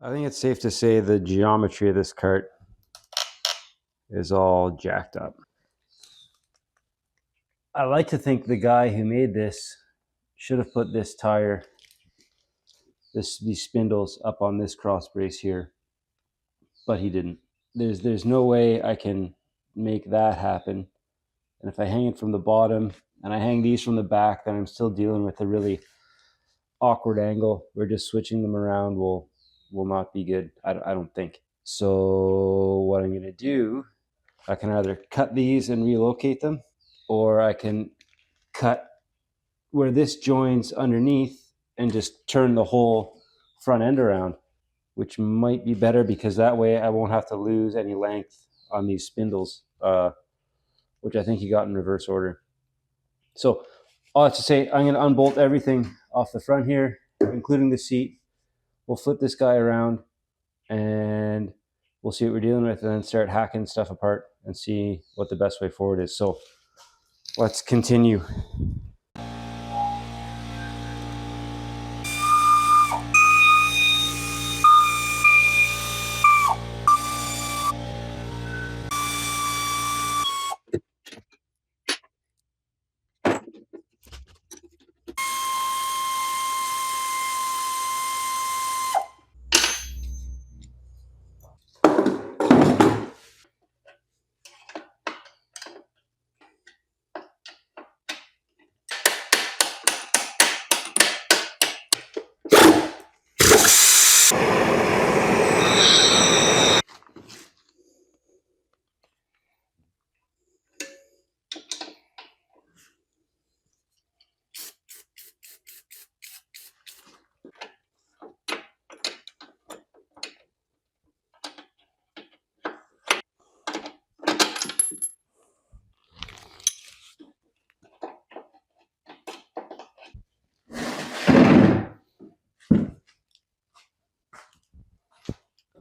I think it's safe to say the geometry of this cart is all jacked up. I like to think the guy who made this should have put this tire, these spindles up on this cross brace here, but he didn't. There's no way I can make that happen. And if I hang it from the bottom and I hang these from the back, then I'm still dealing with a really awkward angle where just switching them around will not be good. I don't think. So what I'm going to do, I can either cut these and relocate them, or I can cut where this joins underneath and just turn the whole front end around, which might be better because that way I won't have to lose any length on these spindles, which I think you got in reverse order. So all I have to say, I'm going to unbolt everything off the front here, including the seat. We'll flip this guy around and we'll see what we're dealing with, and then start hacking stuff apart and see what the best way forward is. So let's continue.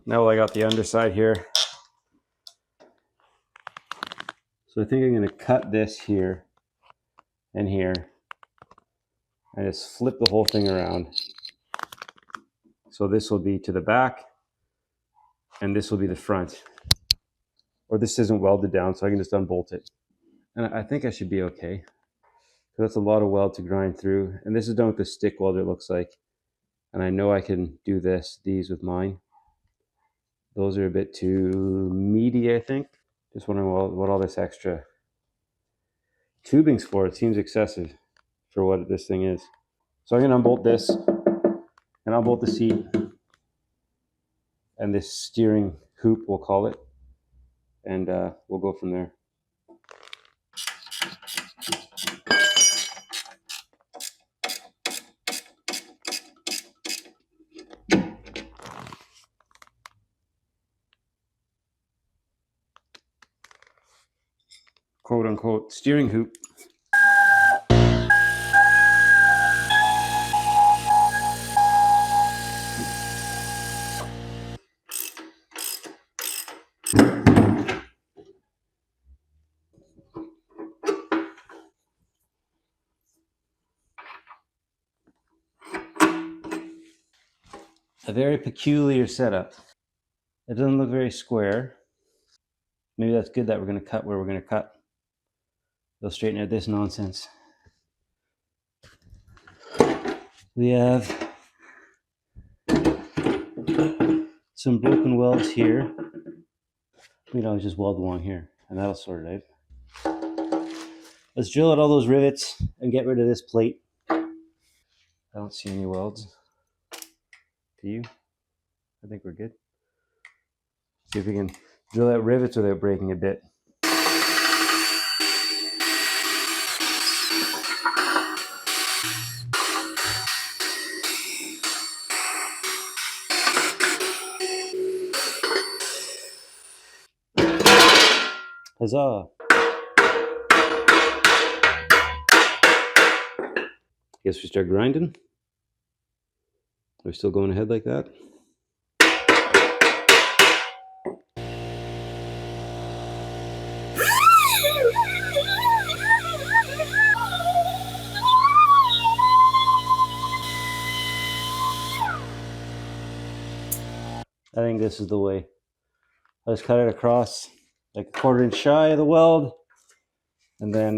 Now I got the underside here. So I think I'm going to cut this here and here and just flip the whole thing around. So this will be to the back and this will be the front. Or this isn't welded down, so I can just unbolt it. And I think I should be okay. So that's a lot of weld to grind through. And this is done with the stick welder, it looks like. And I know I can do these with mine. Those are a bit too meaty, I think. Just wondering what all this extra tubing's for. It seems excessive for what this thing is. So I'm going to unbolt this and unbolt the seat and this steering hoop, we'll call it. And we'll go from there. Quote unquote steering hoop. A very peculiar setup. It doesn't look very square. Maybe that's good that we're going to cut where we're going to cut. They'll straighten out this nonsense. We have some broken welds here. Just weld along here and that'll sort it out. Let's drill out all those rivets and get rid of this plate. I don't see any welds. Do you? I think we're good. See if we can drill out rivets without breaking a bit. Huzzah! Guess we start grinding. We're still going ahead like that. I think this is the way. I just cut it across like a 1/4 inch shy of the weld, and then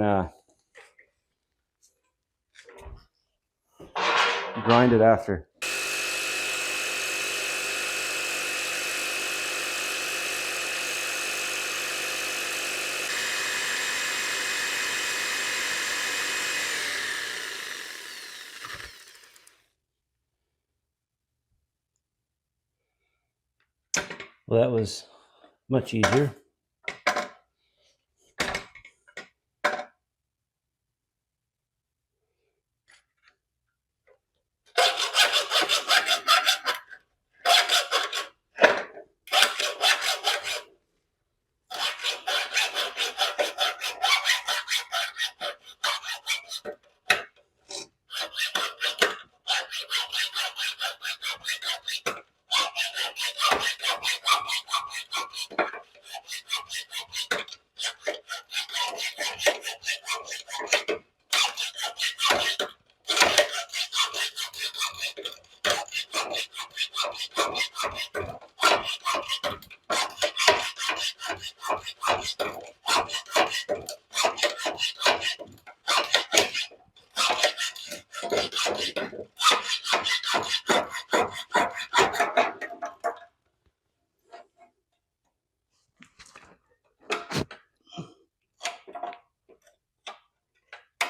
grind it after. Well, that was much easier.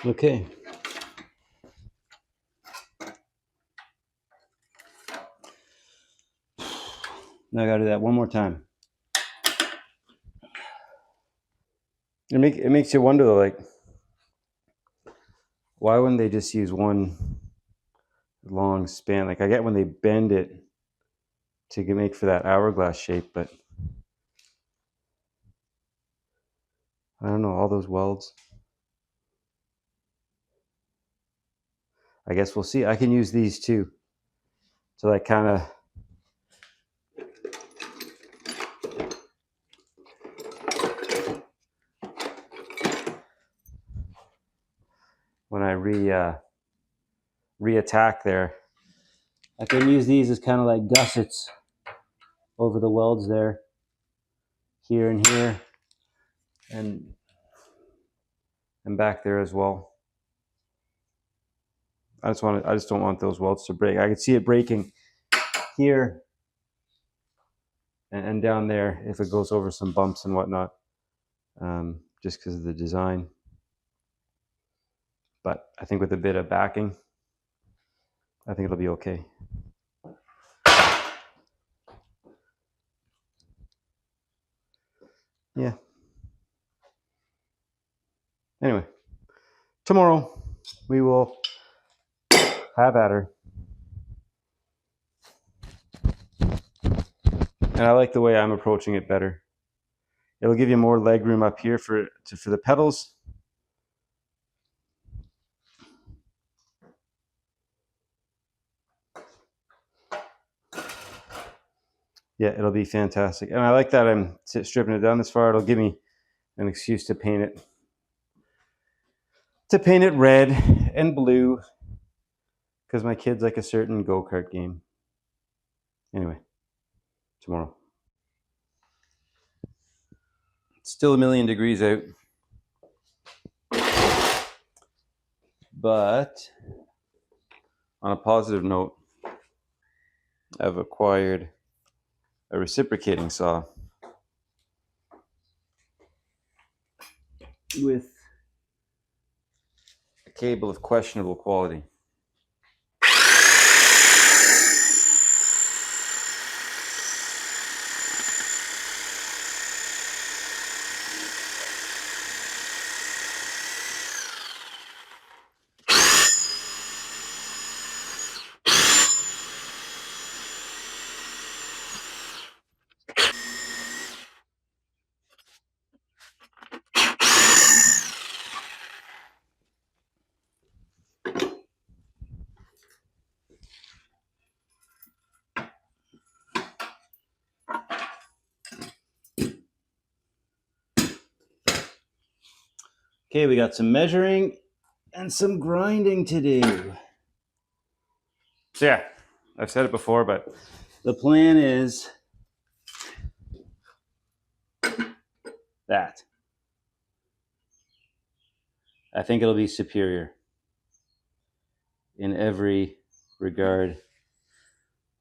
Okay. Now I gotta do that one more time. It makes you wonder, like, why wouldn't they just use one long span? Like, I get when they bend it to make for that hourglass shape, but I don't know, all those welds. I guess we'll see. I can use these too. So like kind of when I re-attack there, I can use these as kind of like gussets over the welds there, here and here, and back there as well. I just don't want those welds to break. I can see it breaking here and down there if it goes over some bumps and whatnot, just because of the design. But I think with a bit of backing, I think it'll be okay. Yeah. Anyway, tomorrow we will have at her. And I like the way I'm approaching it better. It'll give you more leg room up here for the pedals. Yeah, it'll be fantastic. And I like that I'm stripping it down this far. It'll give me an excuse to paint it. To paint it red and blue, because my kids like a certain go-kart game. Anyway, tomorrow. It's still 1,000,000 degrees out. But on a positive note, I've acquired a reciprocating saw with a cable of questionable quality. Okay, we got some measuring and some grinding to do. So yeah, I've said it before, but the plan is that. I think it'll be superior in every regard.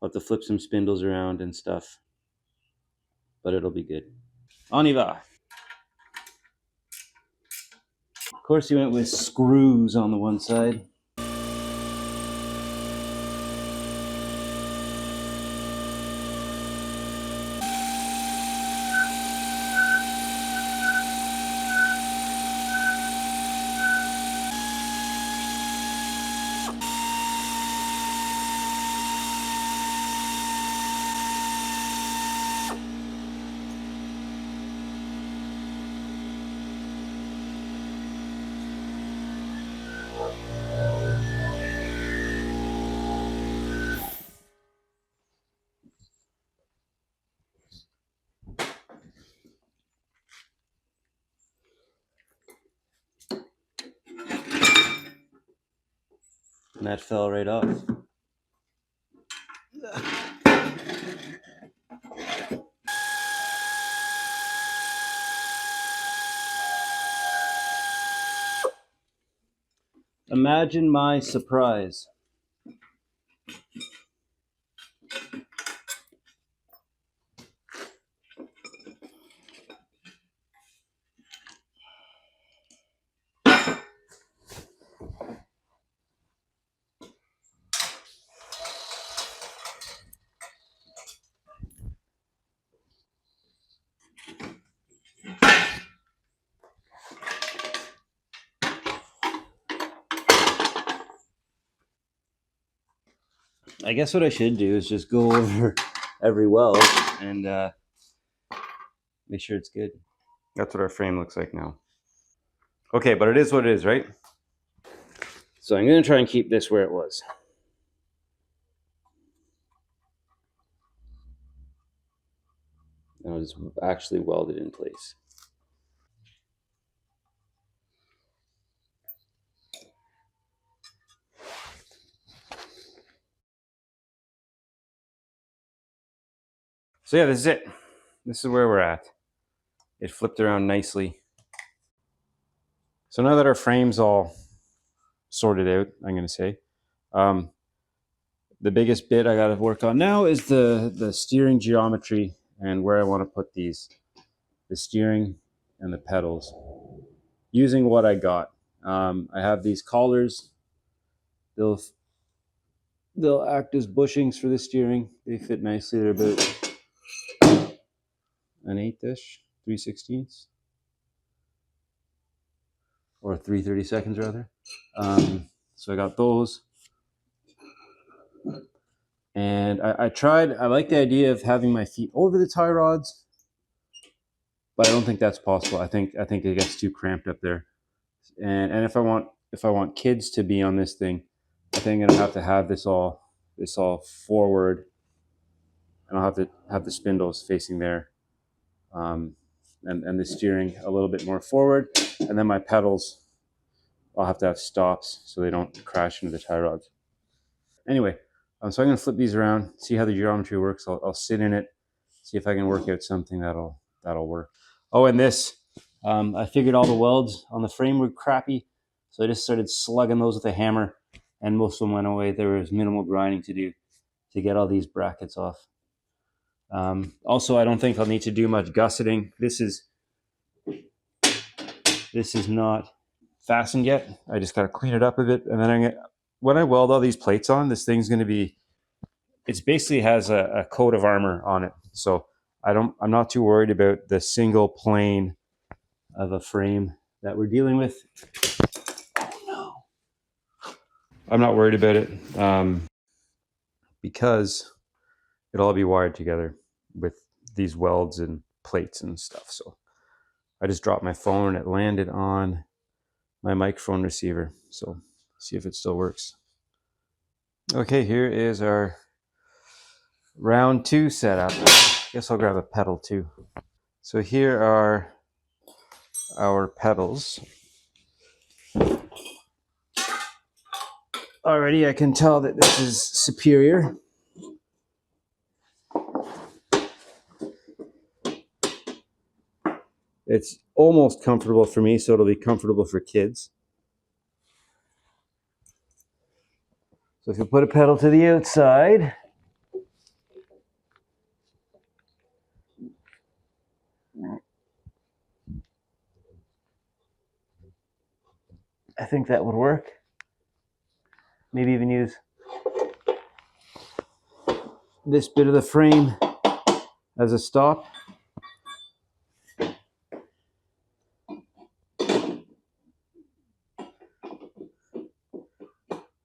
I'll have to flip some spindles around and stuff, but it'll be good. On y va. Of course, he went with screws on the one side. And that fell right off. Imagine my surprise. I guess what I should do is just go over every weld and make sure it's good. That's what our frame looks like now. Okay, but it is what it is, right? So I'm going to try and keep this where it was. And I'll just actually weld it in place. So yeah, this is it. This is where we're at. It flipped around nicely. So now that our frame's all sorted out, I'm going to say, the biggest bit I got to work on now is the steering geometry and where I want to put these, the steering and the pedals, using what I got. I have these collars. They'll act as bushings for the steering. They fit nicely. They're about an 8-ish, 3/16, or 3/32 rather. So I got those. And I like the idea of having my feet over the tie rods, but I don't think that's possible. I think it gets too cramped up there. And if I want kids to be on this thing, I think I'm gonna have this all forward, and I'll have to have the spindles facing there, and the steering a little bit more forward, and then my pedals, I'll have to have stops so they don't crash into the tie rods. Anyway, so I'm gonna flip these around, see how the geometry works. I'll sit in it, see if I can work out something that'll work. Oh, and this, I figured all the welds on the frame were crappy, so I just started slugging those with a hammer, and most of them went away. There was minimal grinding to do to get all these brackets off. Also, I don't think I'll need to do much gusseting. This is not fastened yet. I just got to clean it up a bit, and then when I weld all these plates on, this thing's going to be, it basically has a coat of armor on it. So I'm not too worried about the single plane of a frame that we're dealing with. Oh no. I'm not worried about it because it'll all be wired together with these welds and plates and stuff. So I just dropped my phone and it landed on my microphone receiver. So see if it still works. Okay, here is our round 2 setup. I guess I'll grab a pedal too. So here are our pedals. Already I can tell that this is superior. It's almost comfortable for me, so it'll be comfortable for kids. So if you put a pedal to the outside, I think that would work. Maybe even use this bit of the frame as a stop.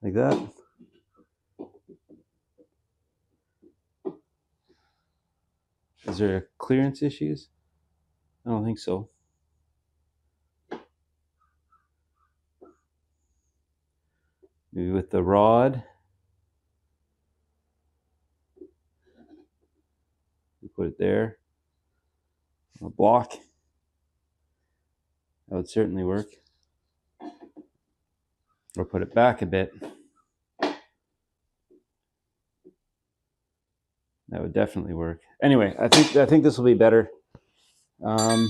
Like that. Is there clearance issues? I don't think so. Maybe with the rod. We put it there. A block. That would certainly work. Or put it back a bit. That would definitely work. Anyway, I think this will be better. I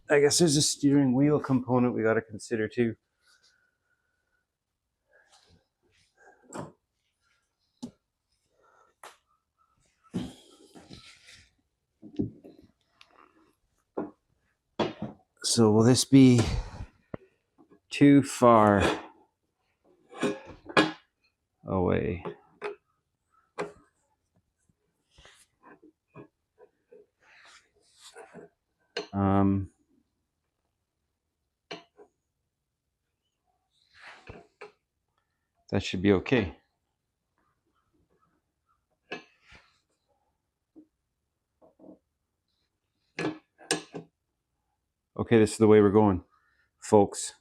guess there's a steering wheel component we got to consider too. So will this be too far away? That should be okay. Okay, this is the way we're going, folks.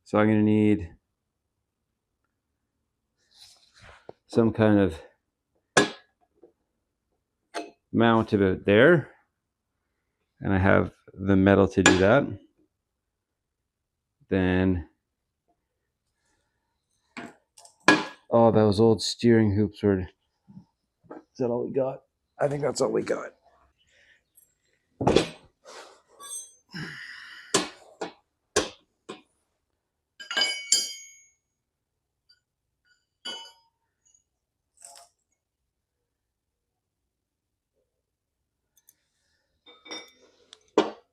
So I'm going to need some kind of mount about there. And I have the metal to do that. Then, oh, those old steering hoops were, is that all we got? I think that's all we got.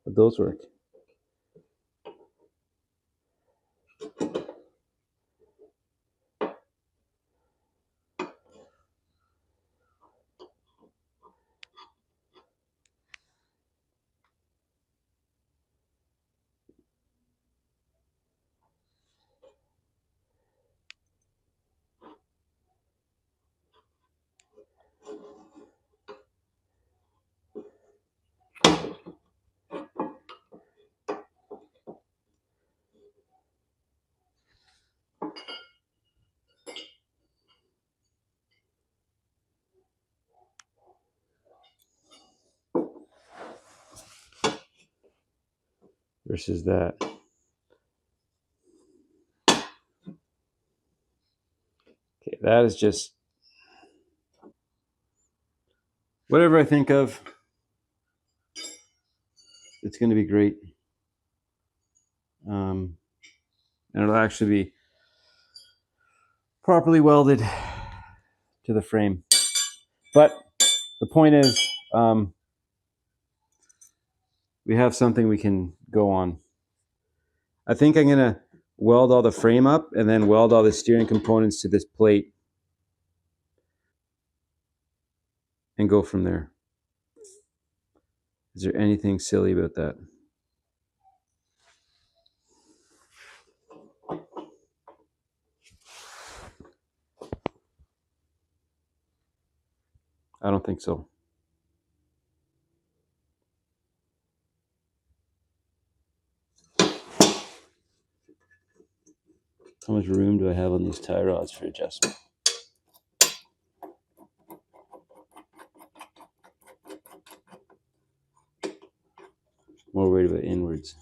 But those work. Versus that. Okay, that is just whatever I think of. It's going to be great. And it'll actually be properly welded to the frame. But the point is, we have something we can go on. I think I'm going to weld all the frame up and then weld all the steering components to this plate and go from there. Is there anything silly about that? I don't think so. How much room do I have on these tie rods for adjustment? More worried about inwards.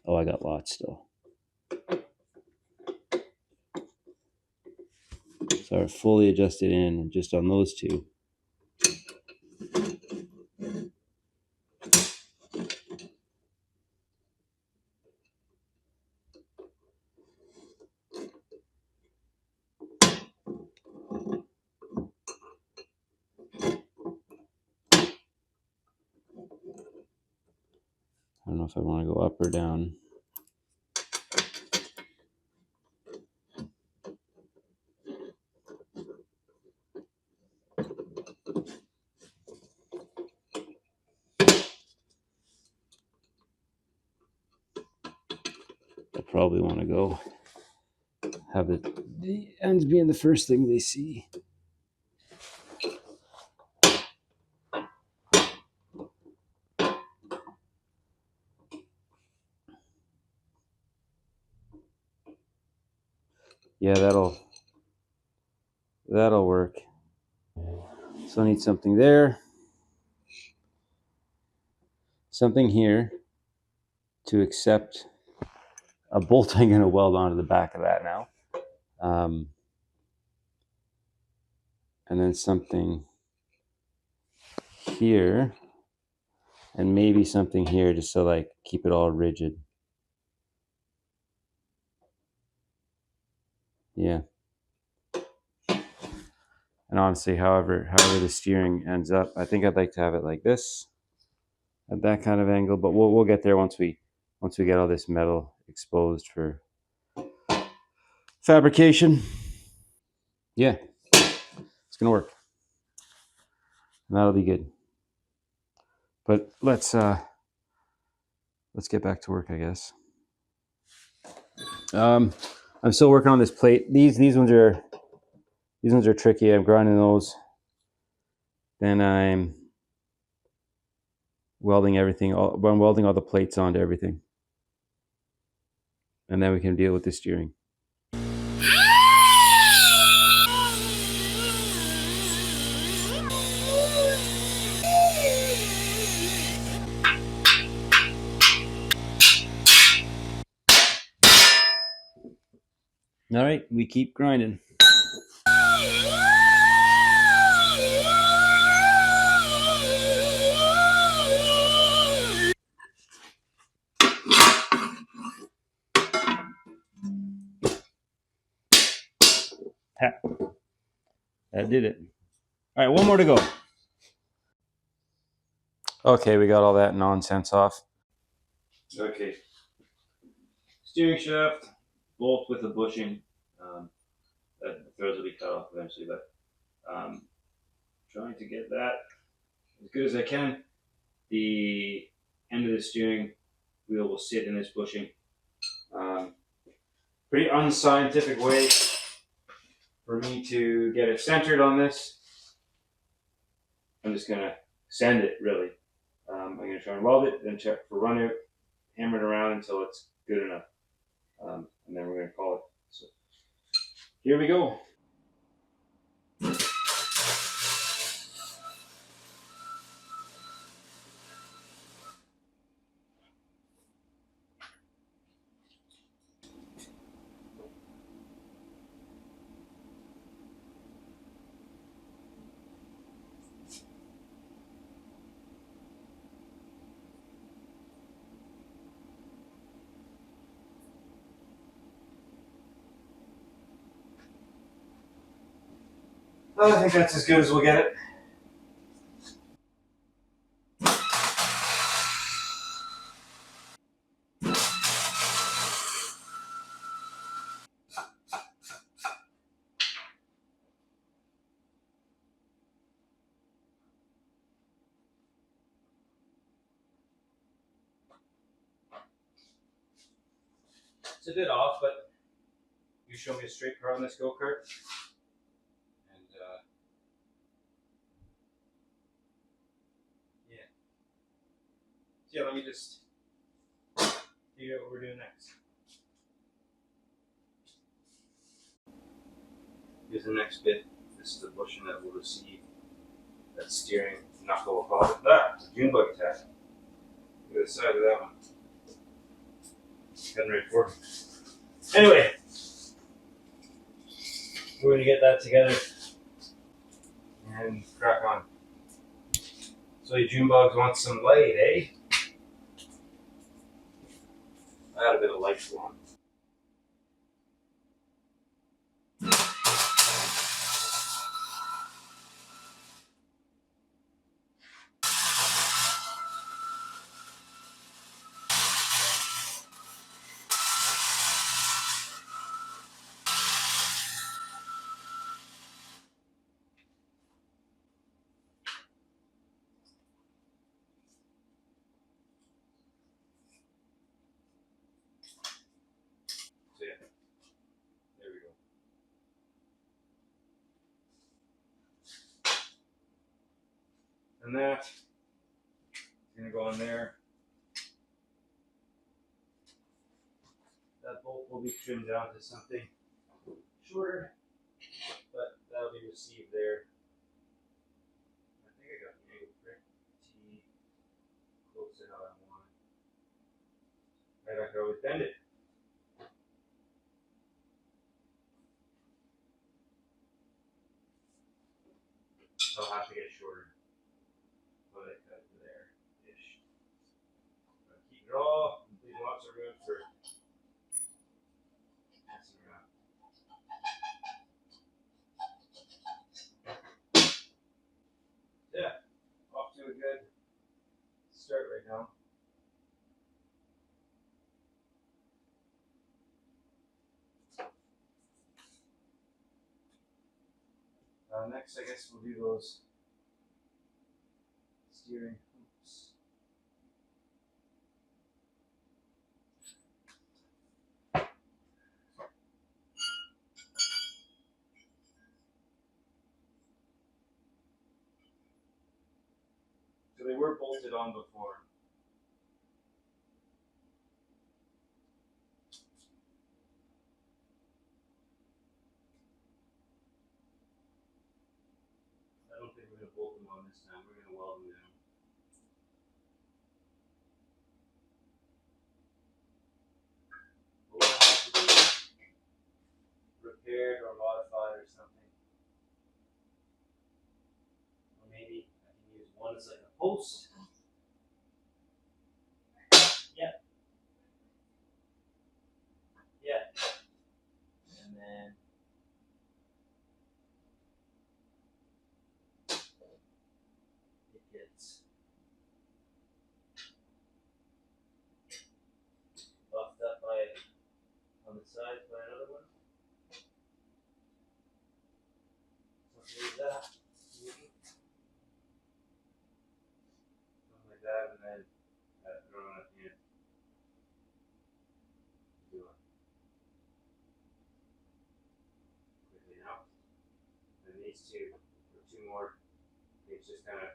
Oh, I got lots still. So are fully adjusted in just on those two. I don't know if I want to go up or down. I probably want to go have the ends being the first thing they see. Yeah, that'll work. So I need something there, something here to accept a bolt I'm going to weld onto the back of that now. And then something here, and maybe something here just to like keep it all rigid. Yeah. And honestly, however the steering ends up, I think I'd like to have it like this, at that kind of angle. But we'll get there once we get all this metal exposed for fabrication. Yeah, it's gonna work. And that'll be good. But let's get back to work, I guess. I'm still working on this plate. These ones are tricky. I'm grinding those. Then I'm welding everything. I'm welding all the plates onto everything, and then we can deal with the steering. All right, we keep grinding. That did it. All right, one more to go. Okay, we got all that nonsense off. Okay. Steering shaft, bolt with a bushing. The threads will be cut off eventually, but trying to get that as good as I can. The end of the steering wheel will sit in this bushing. Pretty unscientific way for me to get it centered on this. I'm just gonna sand it, really. I'm gonna try and weld it, then check for run out, hammer it around until it's good enough, and then we're gonna call it. So here we go. I think that's as good as we'll get it. It's a bit off, but you show me a straight car on this go-kart. And yeah, let me just figure out what we're doing next. Here's the next bit. This is the bushing that will receive that steering knuckle above it. It's a June bug attack. Look at the side of that one. Heading right for me. Anyway, we're going to get that together and crack on. So you June bugs want some light, eh? I got a bit of light for them. So yeah, there we go. And that's going to go in there. That bolt will be trimmed down to something shorter, but that'll be received there. I think I got the angle pretty close to how I want it. I can always bend it. I'll have to get shorter, but I cut it there-ish. Keep it all, leave lots of room for messing around. Yeah, off to a good start right now. Next, I guess we'll do those steering hoops. So they were bolted on before. I don't think we're going to bolt them on this time. We're going to weld them down. But we'll have to be repaired or modified or something. Or maybe I can use one as like a post. Yeah. Yeah. And then it gets buffed up by on the side by another one. Something like that. Something like that, and then throw it at the end. Do it quickly now. And these two, or two more, it's just kind of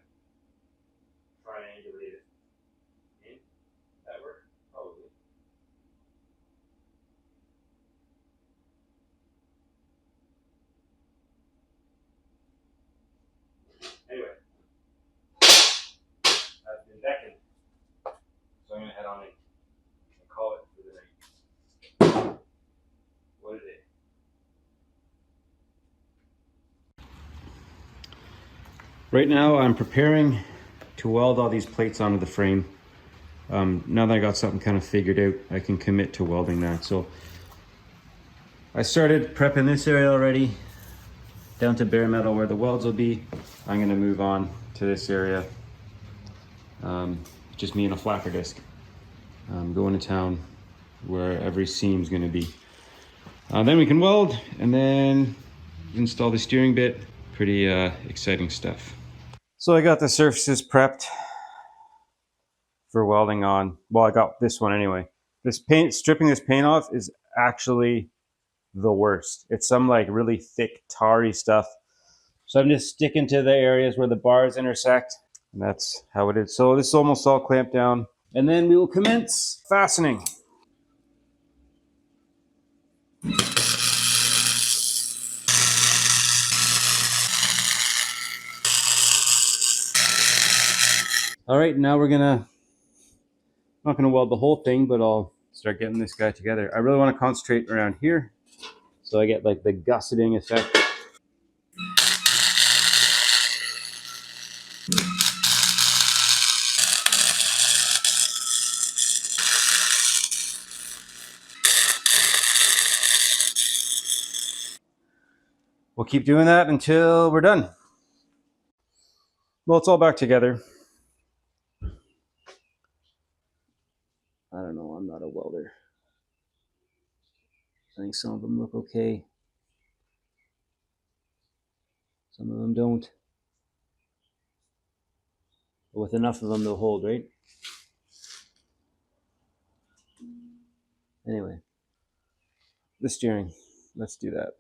triangulate it in. That work? Probably. Anyway, I've been decking, so I'm gonna head on and call it for the night. What is it? Right now, I'm preparing to weld all these plates onto the frame. Now that I got something kind of figured out, I can commit to welding that. So I started prepping this area already, down to bare metal where the welds will be. I'm gonna move on to this area. Just me and a flacker disc. Going to town where every seam's gonna be. Then we can weld and then install the steering bit. Pretty exciting stuff. So I got the surfaces prepped for welding on. Well, I got this one anyway. This paint, stripping this paint off is actually the worst. It's some like really thick tarry stuff. So I'm just sticking to the areas where the bars intersect, and that's how it is. So this is almost all clamped down, and then we will commence fastening. All right, now we're gonna, not gonna weld the whole thing, but I'll start getting this guy together. I really want to concentrate around here. So I get like the gusseting effect. We'll keep doing that until we're done. Well, it's all back together. I don't know, I'm not a welder. I think some of them look okay. Some of them don't. But with enough of them, they'll hold, right? Anyway, the steering. Let's do that.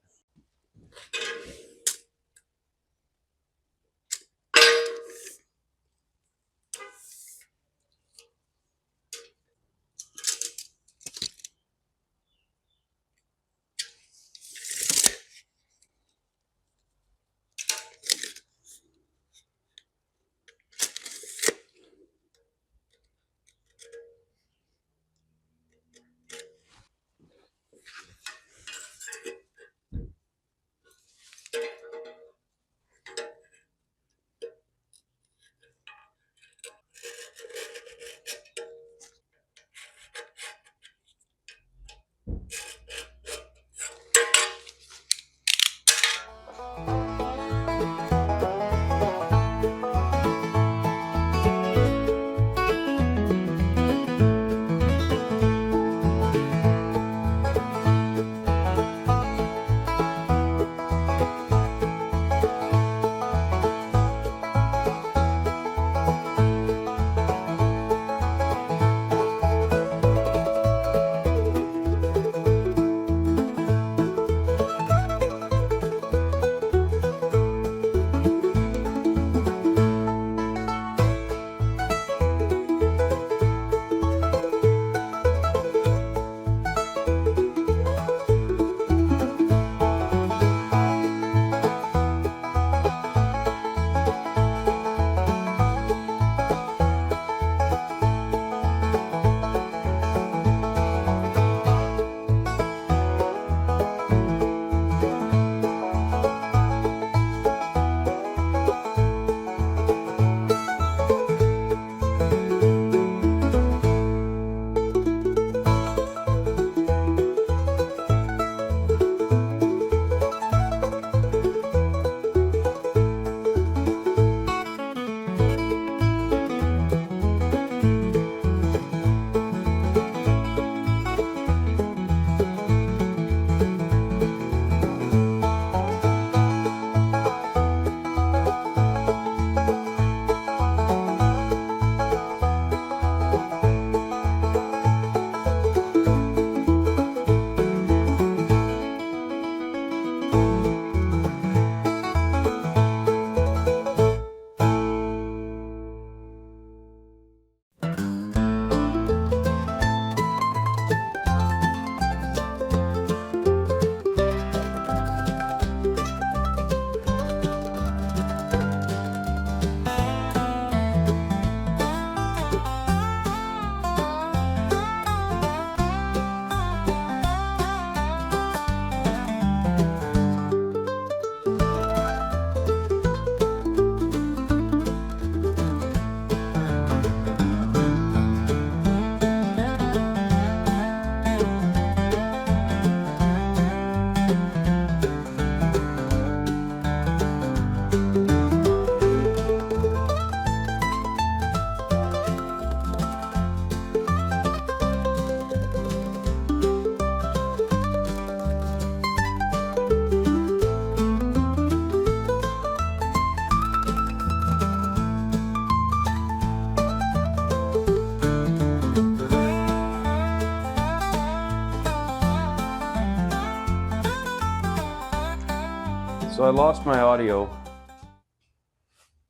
So I lost my audio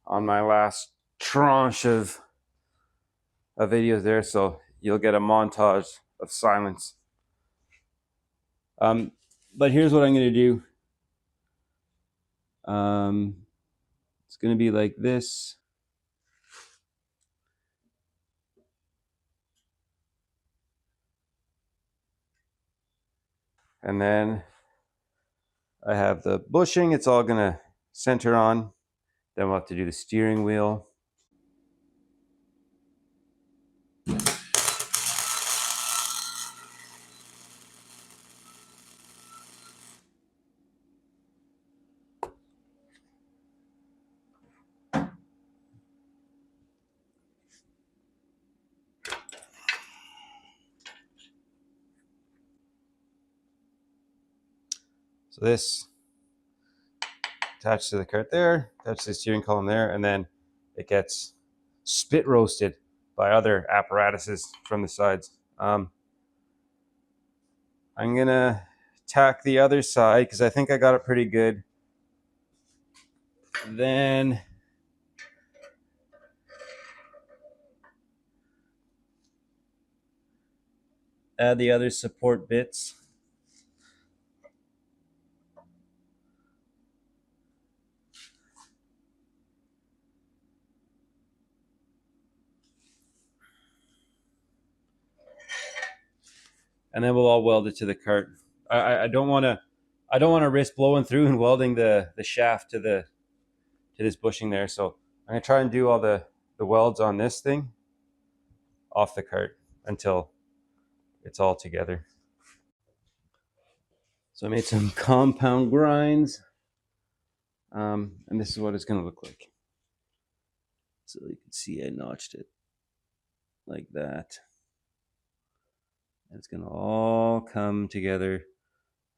on my last tranche of videos there, so you'll get a montage of silence. But here's what I'm going to do. It's going to be like this. And then I have the bushing, it's all gonna center on. Then we'll have to do the steering wheel. So this attached to the cart there, attached to the steering column there, and then it gets spit roasted by other apparatuses from the sides. I'm gonna tack the other side because I think I got it pretty good. Then add the other support bits. And then we'll all weld it to the cart. I don't want to risk blowing through and welding the shaft to this bushing there. So I'm gonna try and do all the welds on this thing off the cart until it's all together. So I made some compound grinds, and this is what it's gonna look like. So you can see I notched it like that. And it's gonna all come together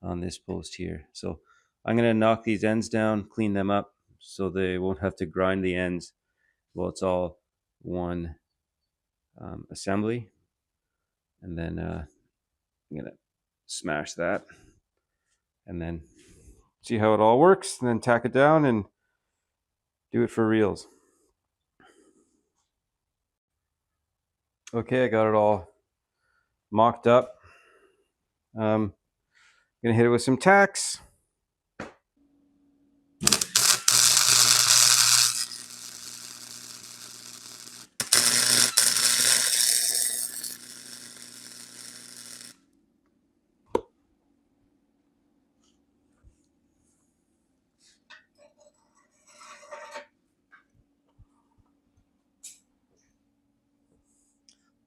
on this post here. So I'm gonna knock these ends down, clean them up so they won't have to grind the ends. Well, it's all one assembly. And then I'm gonna smash that and then see how it all works, and then tack it down and do it for reals. Okay, I got it all mocked up. Gonna hit it with some tacks.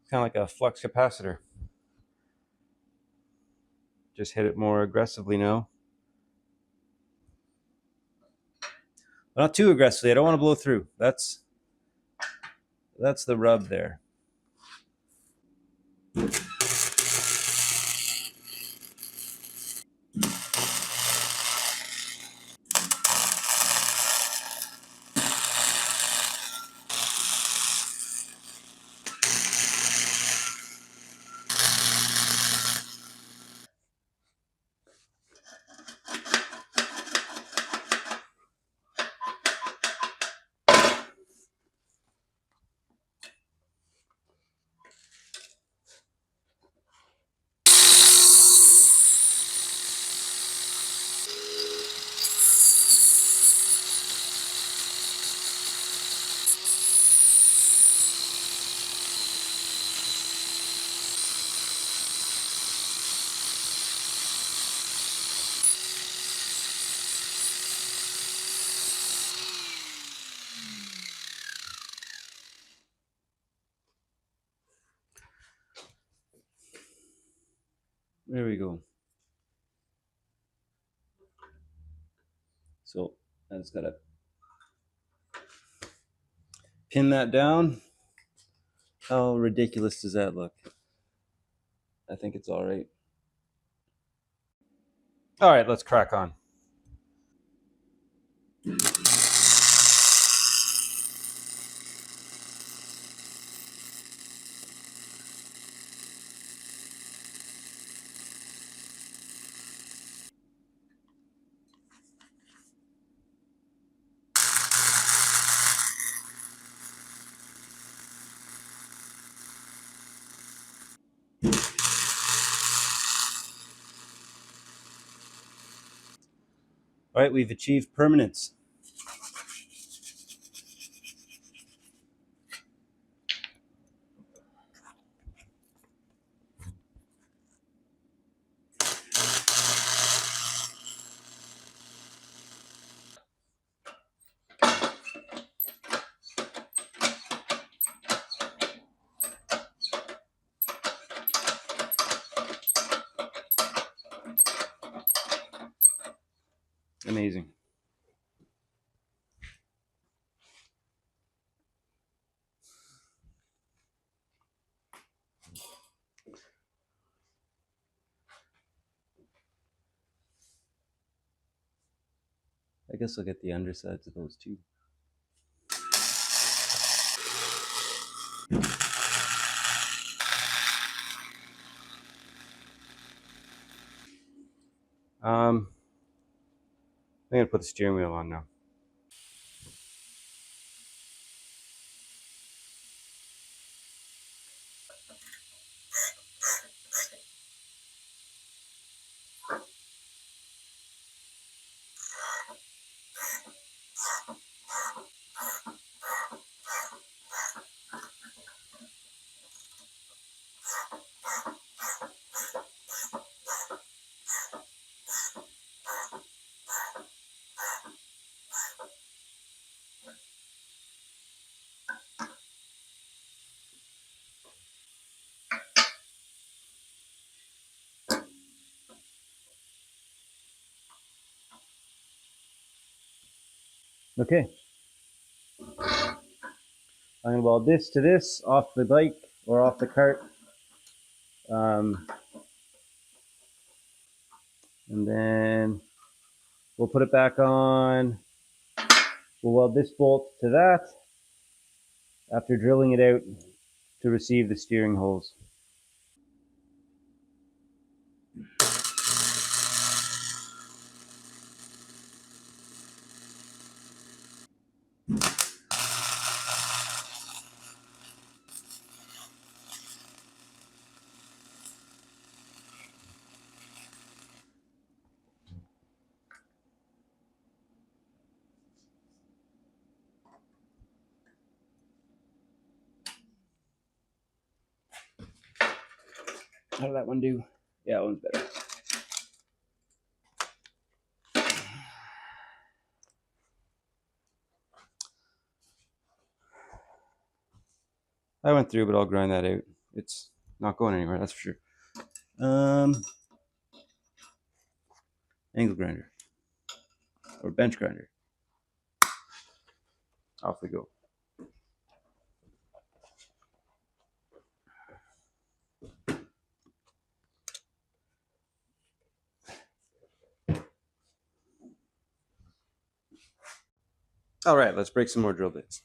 Kind of like a flux capacitor. Just hit it more aggressively now. But not too aggressively. I don't want to blow through. That's the rub there. There we go. So I just gotta pin that down. How ridiculous does that look? I think it's all right. All right, let's crack on. All right, we've achieved permanence. Amazing. I guess I'll get the undersides of those too. I'm gonna put the steering wheel on now. Okay. I'm gonna weld this to this off the bike or off the cart. And then we'll put it back on. We'll weld this bolt to that after drilling it out to receive the steering holes. How did that one do? Yeah, that one's better. I went through, but I'll grind that out. It's not going anywhere, that's for sure. Angle grinder or bench grinder. Off we go. All right, let's break some more drill bits.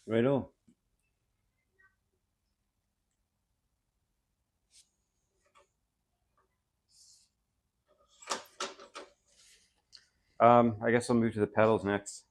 Righto. I guess I'll move to the pedals next.